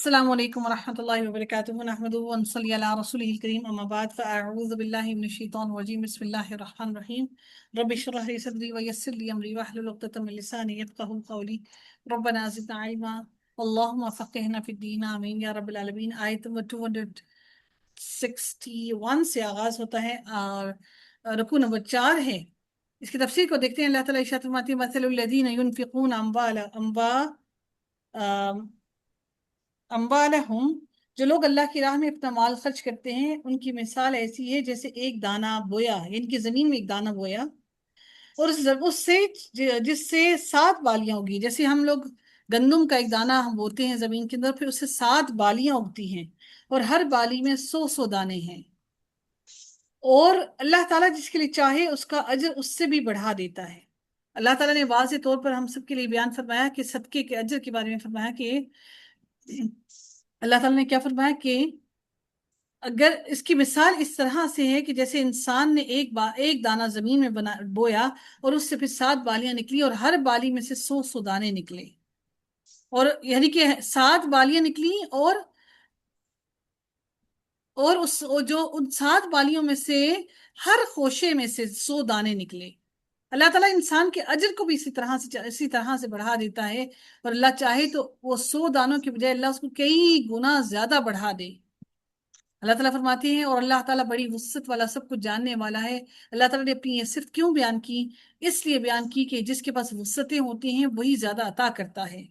السلام علیکم ورحمۃ اللہ وبرکاتہ نحمدہ ونصلی علی رسولہ الکریم اما بعد فاعوذ باللہ من الشیطان الرجیم بسم اللہ الرحمن الرحیم رب اشرح لی صدری ویسر لی امری واحلل عقدۃ من لسانی یفقہوا قولی ربنا زدنا علما اللہم فقہنا فی الدین آمین یا رب العالمین۔ آیت نمبر 261 سے آغاز ہوتا ہے اور رکوع نمبر 4 ہے۔ اس کی تفسیر کو دیکھتے ہیں۔ اللہ تعالیٰ ارشاد فرماتے ہیں مثل الذین ينفقون اموالہم، جو لوگ اللہ کی راہ میں اپنا مال خرچ کرتے ہیں ان کی مثال ایسی ہے جیسے ایک دانہ بویا، یعنی کہ زمین میں ایک دانہ بویا اور اس سے جس سے 7 بالیاں اگی۔ جیسے ہم لوگ گندم کا ایک دانہ ہم بوتے ہیں زمین کے اندر، پھر اس سے 7 بالیاں اگتی ہیں اور ہر بالی میں 100 دانے ہیں، اور اللہ تعالیٰ جس کے لیے چاہے اس کا اجر اس سے بھی بڑھا دیتا ہے۔ اللہ تعالیٰ نے واضح طور پر ہم سب کے لیے بیان فرمایا کہ صدقے کے اجر کے بارے میں فرمایا کہ اللہ تعالیٰ نے کیا فرمایا کہ اگر اس کی مثال اس طرح سے ہے کہ جیسے انسان نے ایک دانہ زمین میں بویا اور اس سے پھر 7 بالیاں نکلی اور ہر بالی میں سے 100 دانے نکلے، اور یعنی کہ 7 بالیاں نکلی اور ان 7 بالیوں میں سے ہر خوشے میں سے 100 دانے نکلے۔ اللہ تعالیٰ انسان کے اجر کو بھی اسی طرح سے بڑھا دیتا ہے، اور اللہ چاہے تو وہ 100 دانوں کے بجائے اللہ اس کو کئی گنا زیادہ بڑھا دے۔ اللہ تعالیٰ فرماتے ہیں اور اللہ تعالیٰ بڑی وسعت والا، سب کچھ جاننے والا ہے۔ اللہ تعالیٰ نے اپنی یہ صفت کیوں بیان کی؟ اس لیے بیان کی کہ جس کے پاس وسعتیں ہوتی ہیں وہی زیادہ عطا کرتا ہے۔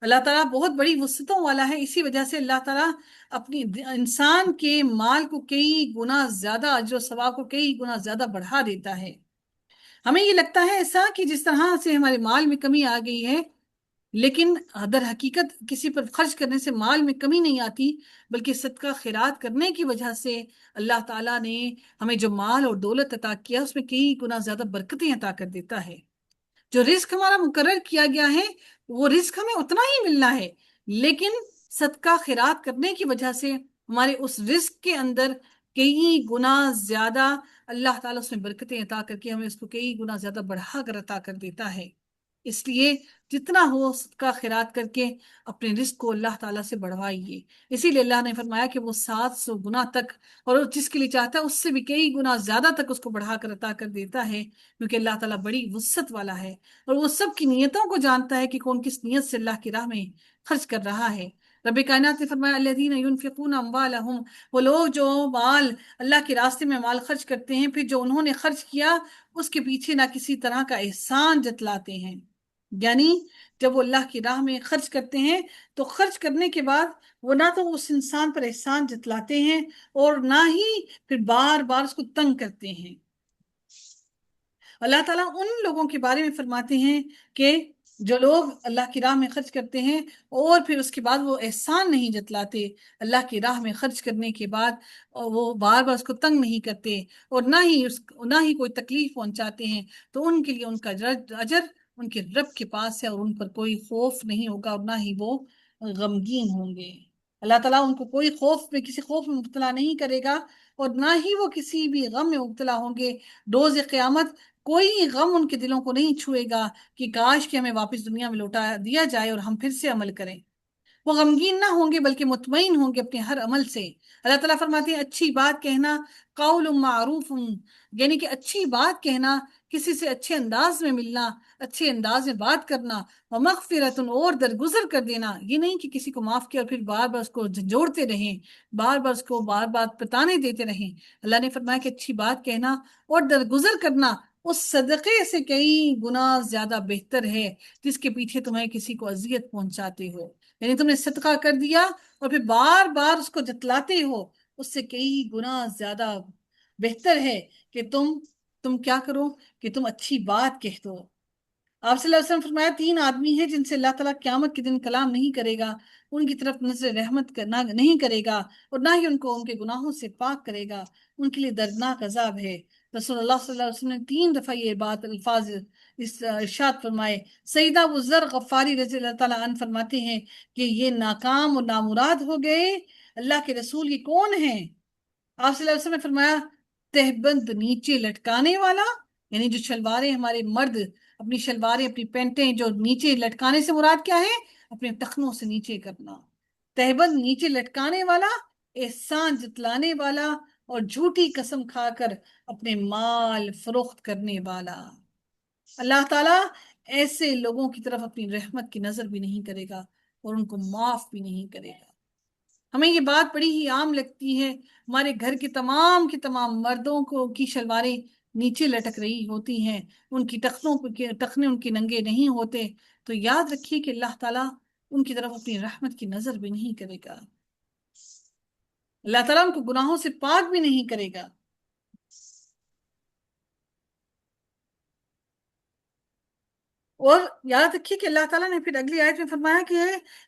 اللہ تعالیٰ بہت بڑی وسعتوں والا ہے، اسی وجہ سے اللہ تعالیٰ اپنی انسان کے مال کو کئی گنا زیادہ، اجر و ثواب کو کئی گنا زیادہ بڑھا دیتا ہے۔ ہمیں یہ لگتا ہے ایسا کہ جس طرح سے ہمارے مال میں کمی آ گئی ہے، لیکن در حقیقت کسی پر خرچ کرنے سے مال میں کمی نہیں آتی، بلکہ صدقہ خیرات کرنے کی وجہ سے اللہ تعالیٰ نے ہمیں جو مال اور دولت عطا کیا اس میں کئی گنا زیادہ برکتیں عطا کر دیتا ہے۔ جو رزق ہمارا مقرر کیا گیا ہے وہ رزق ہمیں اتنا ہی ملنا ہے، لیکن صدقہ خیرات کرنے کی وجہ سے ہمارے اس رزق کے اندر کئی گنا زیادہ اللہ تعالیٰ اس میں برکتیں عطا کر کے ہمیں اس کو کئی گنا زیادہ بڑھا کر عطا کر دیتا ہے۔ اس لیے جتنا ہو صدقہ خیرات کر کے اپنے رزق کو اللہ تعالیٰ سے بڑھوائیے۔ اسی لیے اللہ نے فرمایا کہ وہ 700 گنا تک، اور جس کے لیے چاہتا ہے اس سے بھی کئی گنا زیادہ تک اس کو بڑھا کر عطا کر دیتا ہے، کیونکہ اللہ تعالیٰ بڑی وسعت والا ہے اور وہ سب کی نیتوں کو جانتا ہے کہ کون کس نیت سے اللہ کی راہ میں خرچ کر رہا ہے۔ رب کائنات نے فرمایا الذین ينفقون اموالہم، وہ لوگ جو مال اللہ کے راستے میں مال خرچ کرتے ہیں، پھر جو انہوں نے خرچ کیا اس کے پیچھے نہ کسی طرح کا احسان جتلاتے ہیں۔ یعنی جب وہ اللہ کی راہ میں خرچ کرتے ہیں تو خرچ کرنے کے بعد وہ نہ تو اس انسان پر احسان جتلاتے ہیں اور نہ ہی پھر بار بار اس کو تنگ کرتے ہیں۔ اللہ تعالیٰ ان لوگوں کے بارے میں فرماتے ہیں کہ جو لوگ اللہ کی راہ میں خرچ کرتے ہیں اور پھر اس کے بعد وہ احسان نہیں جتلاتے، اللہ کی راہ میں خرچ کرنے کے بعد وہ بار بار اس کو تنگ نہیں کرتے اور نہ ہی کوئی تکلیف پہنچاتے ہیں، تو ان کے لیے ان کا اجر ان کے رب کے پاس ہے اور ان پر کوئی خوف نہیں ہوگا اور نہ ہی وہ غمگین ہوں گے۔ اللہ تعالیٰ ان کو کوئی کسی خوف میں مبتلا نہیں کرے گا اور نہ ہی وہ کسی بھی غم میں مبتلا ہوں گے۔ روز قیامت کوئی غم ان کے دلوں کو نہیں چھوئے گا کہ کاش کہ ہمیں واپس دنیا میں لوٹا دیا جائے اور ہم پھر سے عمل کریں۔ وہ غمگین نہ ہوں گے بلکہ مطمئن ہوں گے اپنے ہر عمل سے۔ اللہ تعالیٰ فرماتے ہیں اچھی بات کہنا قول معروف، یعنی کہ اچھی بات کہنا، کسی سے اچھے انداز میں ملنا، اچھے انداز میں بات کرنا، ومغفرت، اور درگزر کر دینا۔ یہ نہیں کہ کسی کو معاف کیا اور پھر بار بار اس کو جھنجھوڑتے رہیں، بار بار اس کو بار بار پتانے دیتے رہیں۔ اللہ نے فرمایا کہ اچھی بات کہنا اور درگزر کرنا اس صدقے سے کئی گنا زیادہ بہتر ہے جس کے پیچھے تمہیں کسی کو اذیت پہنچاتے ہو۔ یعنی تم نے صدقہ کر دیا اور پھر بار بار اس کو جتلاتے ہو، اس سے کئی گنا زیادہ بہتر ہے کہ تم کیا کرو کہ تم اچھی بات کہہ دو۔ آپ صلی اللہ علیہ وسلم فرمایا 3 آدمی ہیں جن سے اللہ تعالیٰ قیامت کے دن کلام نہیں کرے گا، ان کی طرف نظر رحمت نہیں کرے گا اور نہ ہی ان کو ان کے گناہوں سے پاک کرے گا، ان کے لیے دردناک عذاب ہے۔ رسول اللہ صلی اللہ علیہ وسلم نے 3 دفعہ یہ الفاظ ارشاد فرمائے۔ سیدہ ابو ذر غفاری رضی اللہ تعالیٰ عنہ فرماتے ہیں کہ یہ ناکام اور نامراد ہو گئے، اللہ کے رسول یہ کون ہیں؟ آپ صلی اللہ علیہ وسلم نے فرمایا تہبند نیچے لٹکانے والا، یعنی جو شلواریں ہمارے مرد اپنی شلواریں اپنی پینٹیں جو نیچے لٹکانے سے مراد کیا ہے؟ اپنے ٹخنوں سے نیچے کرنا۔ तहबंद नीचे लटकाने वाला, एहसान जतलाने वाला, और झूठी कसम खाकर अपने माल फरोख्त करने वाला। अल्लाह ताला ऐसे लोगों की तरफ अपनी रहमत की नजर भी नहीं करेगा और उनको माफ भी नहीं करेगा। हमें ये बात बड़ी ही आम लगती है, हमारे घर के तमाम मर्दों को की शलवारें नीचे लटक रही होती हैं, उनकी टखने उनके नंगे नहीं होते, तो याद रखिए कि अल्लाह ताला उनकी तरफ अपनी रहमत की नजर भी नहीं करेगा, अल्लाह ताला उनको गुनाहों से पाक भी नहीं करेगा। और याद रखिए कि अल्लाह ताला ने फिर अगली आयत में फरमाया कि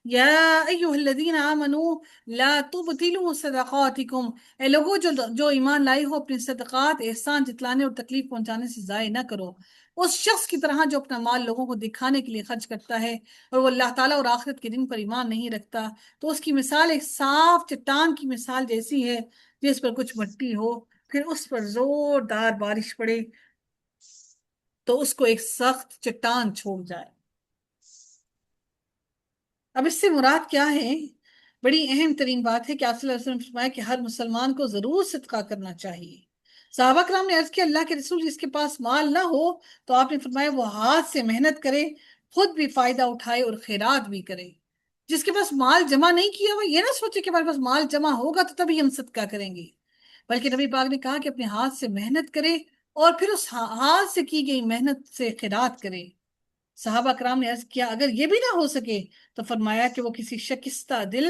या अय्युहल्लज़ीना आमनू ला तुबतिलू सदक़ातिकुम, ए लोगो जो जो ईमान लाई हो अपने सदक़ात एहसान जतलाने और तकलीफ पहुंचाने से जाया ना करो। उस शख्स की तरह जो अपना माल लोगों को दिखाने के लिए खर्च करता है और वो अल्लाह ताला और आखिरत के दिन पर ईमान नहीं रखता, तो उसकी मिसाल एक साफ चट्टान की मिसाल जैसी है जिस पर कुछ मिट्टी हो, फिर उस पर जोरदार बारिश पड़े तो उसको एक सख्त चट्टान छोड़ जाए। अब इससे मुराद क्या है? बड़ी अहम तरीन बात है कि आप सल्लल्लाहु अलैहि वसल्लम ने फरमाया कि हर मुसलमान को जरूर सदका करना चाहिए। सहाबा कराम ने अर्ज किया, अल्लाह के रसूल, जिसके पास माल ना हो तो आपने फरमाया वो हाथ से मेहनत करे, खुद भी फायदा उठाए और खैरात भी करे। जिसके पास माल जमा नहीं किया हुआ ये ना सोचे कि हमारे पास माल जमा होगा तो तभी हम सदका करेंगे, बल्कि नबी पाक ने कहा कि अपने हाथ से मेहनत करे और फिर उस हाथ से की गई मेहनत से खैरात करे। साहबा कराम ने अर्ज किया, अगर ये भी ना हो सके तो फरमाया कि वो किसी शिकस्ता दिल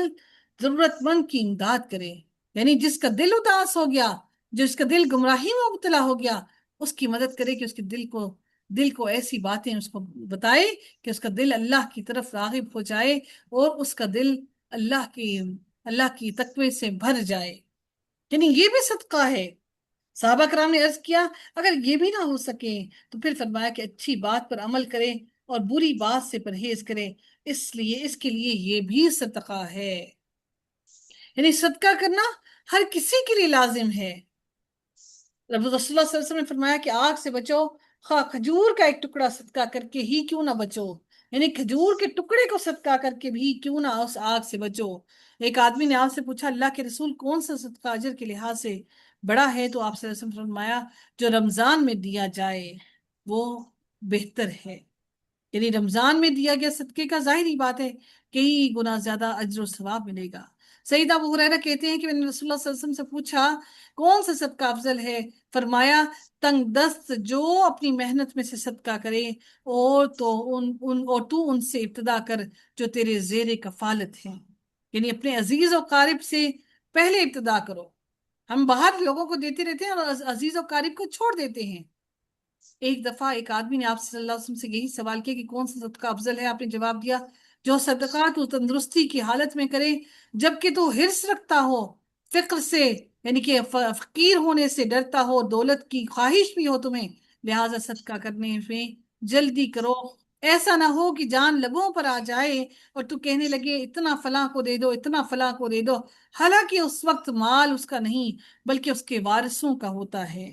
जरूरतमंद की इमदाद करे, यानी जिसका दिल उदास हो गया, जिसका दिल गुमराही में मुब्तला हो गया, उसकी मदद करे कि उसके दिल को ऐसी बातें उसको बताए कि उसका दिल अल्लाह की तरफ रागिब हो जाए और उसका दिल अल्लाह की तकवे से भर जाए, यानी ये भी सदका है। साहबा कराम ने अर्ज किया, अगर ये भी ना हो सके तो फिर फरमाया कि अच्छी बात पर अमल करें और बुरी बात से परहेज करें, इसलिए इसके लिए ये भी सदका है, यानी सदका करना हर किसी के लिए लाजिम है। रसूलुल्लाह सल्लल्लाहु अलैहि वसल्लम ने फरमाया कि आग से बचो, खा खजूर का एक टुकड़ा सदका करके ही क्यों ना बचो, यानी खजूर के टुकड़े को सदका करके भी क्यों ना उस आग से बचो। एक आदमी ने आपसे पूछा, अल्लाह के रसूल, कौन सा सदका अजर के लिहाज से बड़ा है? तो आप सल्लल्लाहु अलैहि वसल्लम ने फरमाया, जो रमजान में दिया जाए वो बेहतर है, यानी रमजान में दिया गया सदके का जाहिर बात है कई गुना ज्यादा अजर और सवाब मिलेगा। सईद अबू हुरैरा कहते हैं कि मैंने रसूलुल्लाह सल्लल्लाहु अलैहि वसल्लम से पूछा, कौन सा सदका अफजल है? फरमाया, तंग दस्त जो अपनी मेहनत में से सदका करे, और तो उन उन और तू उनसे इब्तदा कर जो तेरे जेरे कफालत हैं, यानी अपने अजीज और कारिब से पहले इब्तदा करो। हम बाहर लोगों को देते रहते हैं और अजीज और कारिब को छोड़ देते हैं। एक दफा एक आदमी ने आपसे सल्लल्लाहु अलैहि वसल्लम से यही सवाल किया कि कौन सा सदका अफजल है? आपने जवाब दिया, जो सदका तू तंदुरुस्ती की हालत में करे जबकि तू हिर्स रखता हो, फिक्र से, यानी कि फकीर होने से डरता हो, दौलत की ख्वाहिश भी हो तुम्हें, लिहाजा सदका करने में जल्दी करो। ऐसा ना हो कि जान लबों पर आ जाए और तू कहने लगे इतना फलां को दे दो, इतना फलां को दे दो, हालांकि उस वक्त माल उसका नहीं बल्कि उसके वारिसों का होता है।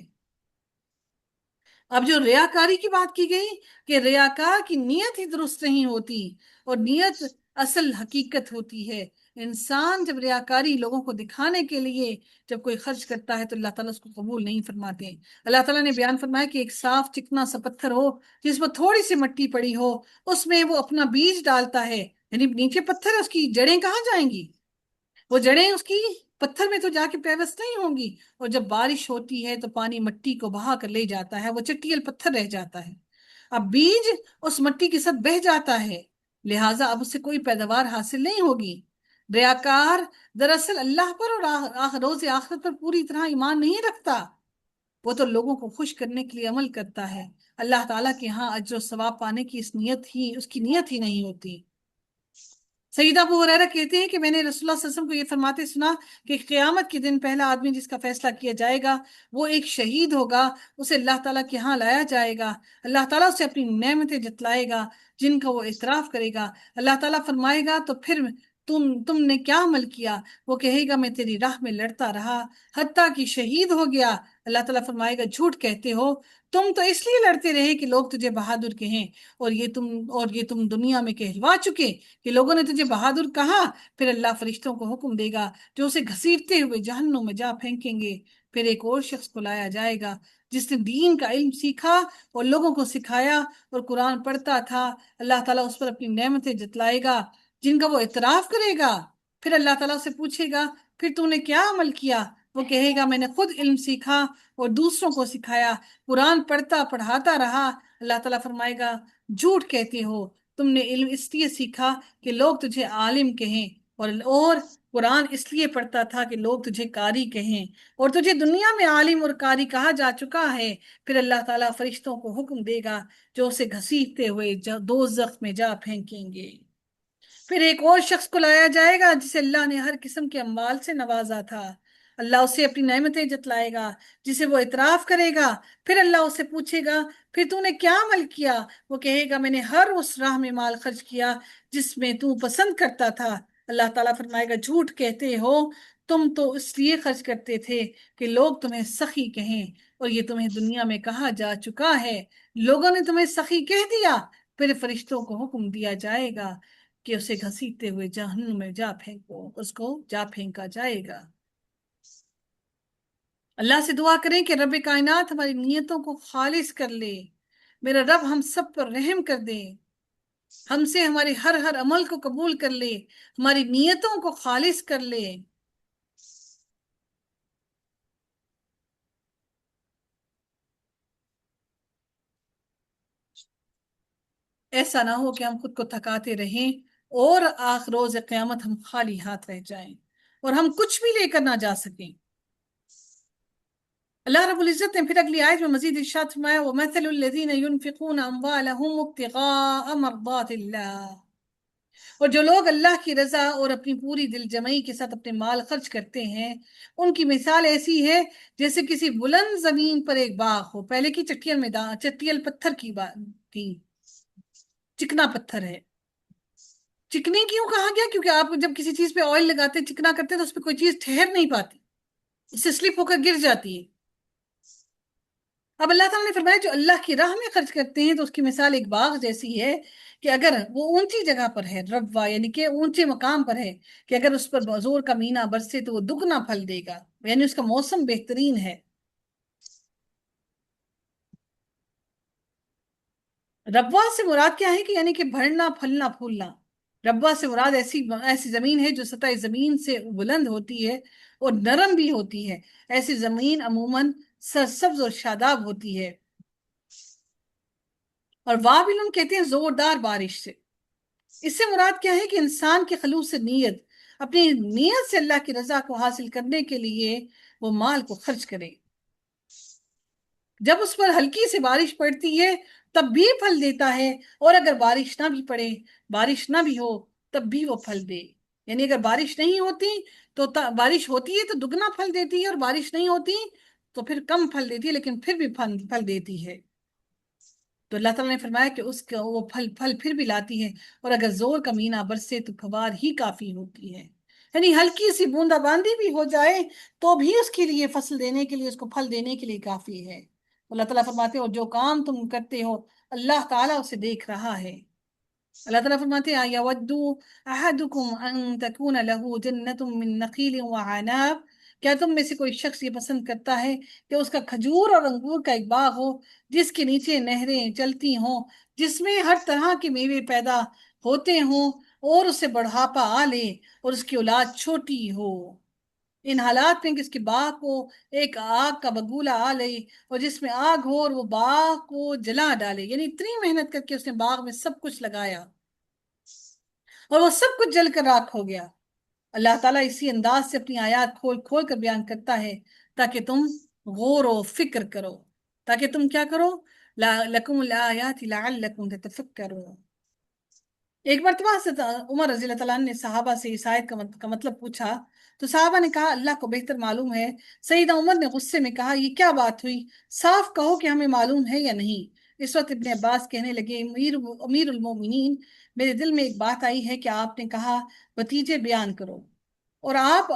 अब जो रियाकारी की बात की गई कि रियाकार की नीयत ही दुरुस्त नहीं होती, और नीयत असल हकीकत होती है। इंसान जब रियाकारी लोगों को दिखाने के लिए जब कोई खर्च करता है तो अल्लाह ताला उसको कबूल नहीं फरमाते। अल्लाह ताला ने बयान फरमाया कि एक साफ चिकना सा पत्थर हो जिस पर थोड़ी सी मिट्टी पड़ी हो, उसमें वो अपना बीज डालता है, यानी नीचे पत्थर है, उसकी जड़ें कहाँ जाएंगी? वो जड़ें उसकी पत्थर में तो जाके पेवस्त नहीं होंगी, और जब बारिश होती है तो पानी मिट्टी को बहा कर ले जाता है, वो चट्टियल पत्थर रह जाता है। अब बीज उस मिट्टी के साथ बह जाता है, लिहाजा अब उससे कोई पैदावार हासिल नहीं होगी। रियाकार दरअसल अल्लाह पर और रोज आखिरत पर पूरी तरह ईमान नहीं रखता, वो तो लोगों को खुश करने के लिए अमल करता है। अल्लाह ताला के यहाँ अजर और सवाब पाने की उसकी नीयत ही नहीं होती। सईदा अबू हुरैरा कहते हैं कि मैंने रसूलुल्लाह सल्लल्लाहु अलैहि वसल्लम को ये फरमाते सुना कि क़यामत के दिन पहला आदमी जिसका फैसला किया जाएगा वो एक शहीद होगा, उसे अल्लाह ताला के यहाँ लाया जाएगा, अल्लाह ताला उसे अपनी नेमतें जतलाएगा जिनका वो इतराफ करेगा। अल्लाह ताला फरमाएगा, तो फिर तुमने क्या अमल किया? वो कहेगा, मैं तेरी राह में लड़ता रहा हत्ता कि शहीद हो गया। अल्लाह ताला फरमाएगा झूठ कहते हो, तुम तो इसलिए लड़ते रहे कि लोग तुझे बहादुर कहें, और ये तुम दुनिया में कहलवा चुके कि लोगों ने तुझे बहादुर कहा। फिर अल्लाह फरिश्तों को हुक्म देगा जो उसे घसीटते हुए जहन्नुम में जा फेंकेंगे। फिर एक और शख्स को लाया जाएगा जिसने दीन का इल्म सीखा और लोगों को सिखाया और कुरान पढ़ता था। अल्लाह ताला उस पर अपनी नेमतें जतलाएगा जिनका वो इतराफ करेगा। फिर अल्लाह ताला से पूछेगा फिर तूने क्या अमल किया? वो कहेगा मैंने खुद इल्म सीखा और दूसरों को सिखाया, कुरान पढ़ता पढ़ाता रहा। अल्लाह ताला फरमाएगा झूठ कहते हो, तुमने इल्म इसलिए सीखा कि लोग तुझे आलिम कहें, और कुरान इसलिए पढ़ता था कि लोग तुझे कारी कहें, और तुझे दुनिया में आलिम और कारी कहा जा चुका है। फिर अल्लाह ताला फरिश्तों को हुक्म देगा जो उसे घसीटते हुए दोज़ख में जा फेंकेंगे। फिर एक और शख्स को लाया जाएगा जिसे अल्लाह ने हर किस्म के अम्वाल से नवाजा था। अल्लाह उसे अपनी नेमतें जतलाएगा जिसे वो इतराफ करेगा। फिर अल्लाह उसे पूछेगा फिर तूने क्या अमल किया? वो कहेगा मैंने हर उस राह में माल खर्च किया जिसमें तू पसंद करता था। अल्लाह ताला फरमाएगा झूठ कहते हो, तुम तो इसलिए खर्च करते थे कि लोग तुम्हें सखी कहें, और ये तुम्हें दुनिया में कहा जा चुका है, लोगों ने तुम्हें सखी कह दिया। फिर फरिश्तों को हुक्म दिया जाएगा कि उसे घसीटते हुए जहन्नुम में जा फेंको, उसको जा फेंका जाएगा। अल्लाह से दुआ करें कि रब कायनात हमारी नीयतों को खालिस कर ले, मेरा रब हम सब पर रहम कर दे, हमसे हमारे हर हर अमल को कबूल कर ले, हमारी नीयतों को खालिस कर ले। ऐसा ना हो कि हम खुद को थकाते रहें और रोज क़यामत हम खाली हाथ रह जाएं और हम कुछ भी लेकर ना जा सकें। अल्लाह रब्बुल इज्जत ने फिर अगली आयत में मजीद इरशाद फरमाया वमथलुल लज़ीना युनफिकूना अम्वालहुम इब्तिगाअ मर्दातिल्लाह, और जो लोग अल्लाह की रजा और अपनी पूरी दिलजमई के साथ अपने माल खर्च करते हैं, उनकी मिसाल ऐसी है जैसे किसी बुलंद जमीन पर एक बाग हो। पहले की चट्टियल पत्थर की बात थी, चिकना पत्थर है। चिकनी क्यों कहा गया? क्योंकि आप जब किसी चीज पे ऑयल लगाते हैं, चिकना करते हैं, तो उस पर कोई चीज ठहर नहीं पाती, उससे स्लिप होकर गिर जाती है। अब अल्लाह ताला ने फरमाया जो अल्लाह की राह में खर्च करते हैं तो उसकी मिसाल एक बाग जैसी है कि अगर वो ऊंची जगह पर है, रब्वा यानी कि ऊंचे मकाम पर है, कि अगर उस पर जोर का मीना बरसे तो वो दुगना फल देगा, यानी उसका मौसम बेहतरीन है। रब्वा से मुराद क्या है कि यानी कि भरना फलना फूलना। रब्वा से मुराद ऐसी ऐसी जमीन है जो सतह जमीन से बुलंद होती है और नरम भी होती है। ऐसी जमीन अमूमन सरसब्ज और शादाब होती है। और वाबिलुन कहते हैं जोरदार बारिश से। इससे मुराद क्या है कि इंसान की खलूस नीयत, अपनी नीयत से अल्लाह की रजा को हासिल करने के लिए वो माल को खर्च करे। जब उस पर हल्की सी बारिश पड़ती है तब भी फल देता है, और अगर बारिश ना भी पड़े, बारिश ना भी हो, तब भी वो फल दे। यानी अगर बारिश नहीं होती तो बारिश होती है तो दुगना फल देती है, और बारिश नहीं होती तो फिर कम फल देती है, लेकिन फिर भी फल फल देती है। तो अल्लाह ताला ने फरमाया कि उसका वो फल फल फिर भी लाती है, और अगर जोर का मीना बरसे तो फवार ही काफी होती है। यानी हल्की सी बूंदाबांदी भी हो जाए तो भी उसके लिए फसल देने के लिए, उसको फल देने के लिए काफी है। अल्लाह ताला फरमाते हो जो काम तुम करते हो अल्लाह ताला उसे देख रहा है। अल्लाह ताला फरमाते हैं यवद्दु अहदुकुम अन तकून लहू जन्नतुम मिन नखील व अनाब, क्या तुम में से कोई शख्स ये पसंद करता है कि उसका खजूर और अंगूर का एक बाग हो जिसके नीचे नहरें चलती हों, जिसमें हर तरह के मेवे पैदा होते हों, और उसे बढ़ापा आ ले और उसकी औलाद छोटी हो। इन हालात में कि इसके बाग को एक आग का बगुला आ ले और जिसमें आग हो और वो बाग को जला डाले, यानी इतनी मेहनत करके उसने बाग में सब कुछ लगाया और वो सब कुछ जलकर राख हो गया। अल्लाह ताला इसी अंदाज से अपनी आयत खोल खोल कर बयान करता है ताकि तुम गौर व फिक्र करो, ताकि तुम क्या करो, लकुम आयात लअल्लकुम ततफक्करून। एक मरतबा से उमर रजी अल्लाह तआला ने सहाबा से इस आयत का मतलब पूछा, तो सहाबा ने कहा अल्लाह को बेहतर मालूम है। सईदा उमर ने गुस्से में कहा ये क्या बात हुई, साफ कहो कि हमें मालूम है या नहीं। इस वक्त इब्ने अब्बास कहने लगे अमीरुल मोमिनीन, मेरे दिल में एक बात आई है कि आपने कहा भतीजे बयान करो, और आप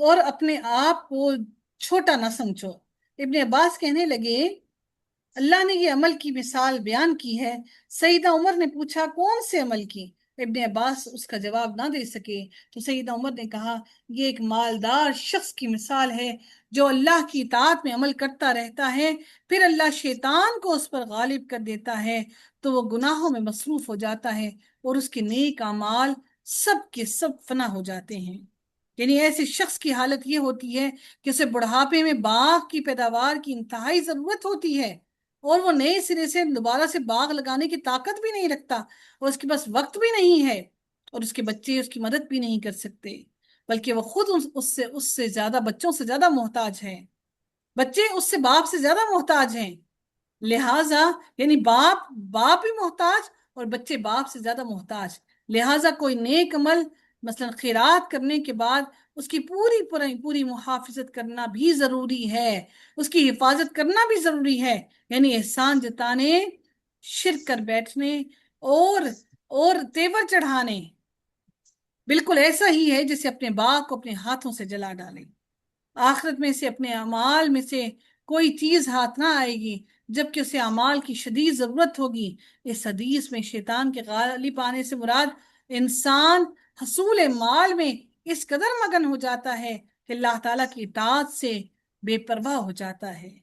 और अपने आप को छोटा ना समझो। ابن عباس کہنے لگے اللہ نے یہ عمل کی مثال بیان کی ہے۔ سیدہ عمر نے پوچھا کون سے عمل کی؟ ابن عباس اس کا جواب نہ دے سکے تو سیدہ عمر نے کہا یہ ایک مالدار شخص کی مثال ہے جو اللہ کی اطاعت میں عمل کرتا رہتا ہے، پھر اللہ شیطان کو اس پر غالب کر دیتا ہے تو وہ گناہوں میں مصروف ہو جاتا ہے اور اس کے نیک اعمال سب کے سب فنا ہو جاتے ہیں۔ یعنی ایسے شخص کی حالت یہ ہوتی ہے کہ اسے بڑھاپے میں باغ کی پیداوار کی انتہائی ضرورت ہوتی ہے اور وہ نئے سرے سے دوبارہ سے باغ لگانے کی طاقت بھی نہیں رکھتا اور اس کے پاس وقت بھی نہیں ہے اور اس کے بچے اس کی مدد بھی نہیں کر سکتے، بلکہ وہ خود اس سے زیادہ بچوں سے زیادہ محتاج ہیں، بچے اس سے باپ سے زیادہ محتاج ہیں، لہٰذا یعنی باپ بھی محتاج اور بچے باپ سے زیادہ محتاج، لہٰذا کوئی نیک عمل مثلا خیرات کرنے کے بعد اس کی پوری محافظت کرنا بھی ضروری ہے، اس کی حفاظت کرنا بھی ضروری ہے، یعنی احسان جتانے، شرک کر بیٹھنے اور تیور چڑھانے بالکل ایسا ہی ہے جیسے اپنے باغ کو اپنے ہاتھوں سے جلا ڈالے، آخرت میں سے اپنے اعمال میں سے کوئی چیز ہاتھ نہ آئے گی جبکہ اسے اعمال کی شدید ضرورت ہوگی۔ اس حدیث میں شیطان کے غالب آنے سے مراد انسان حصول مال میں اس قدر مگن ہو جاتا ہے کہ اللہ تعالیٰ کی اطاعت سے بے پرواہ ہو جاتا ہے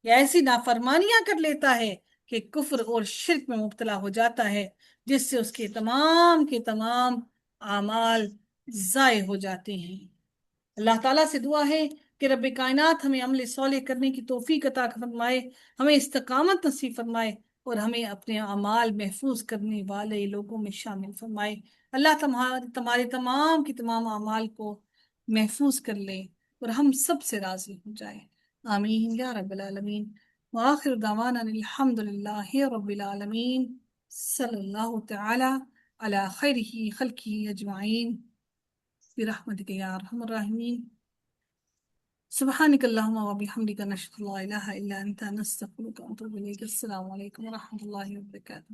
یا ایسی نافرمانیاں کر لیتا ہے کہ کفر اور شرک میں مبتلا ہو جاتا ہے جس سے اس کے تمام اعمال ضائع ہو جاتے ہیں۔ اللہ تعالیٰ سے دعا ہے کہ رب کائنات ہمیں عمل صالح کرنے کی توفیق عطا فرمائے، ہمیں استقامت نصیب فرمائے اور ہمیں اپنے اعمال محفوظ کرنے والے لوگوں میں شامل فرمائے۔ اللہ تمہارے تمام اعمال کو محفوظ کر لے اور ہم سب سے راضی ہو جائے، آمین یا رب العالمین۔ وآخر دعوانا الحمد للہ رب العالمین، صلی اللہ تعالی علی خیرہ خلقہ اجمعین برحمتک یا ارحم الراحمین۔ سبحانک اللہم و بحمدک نشہد لا الہ الا انت نستغفرک ونتوب الیک۔ السلام علیکم ورحمۃ اللہ وبرکاتہ۔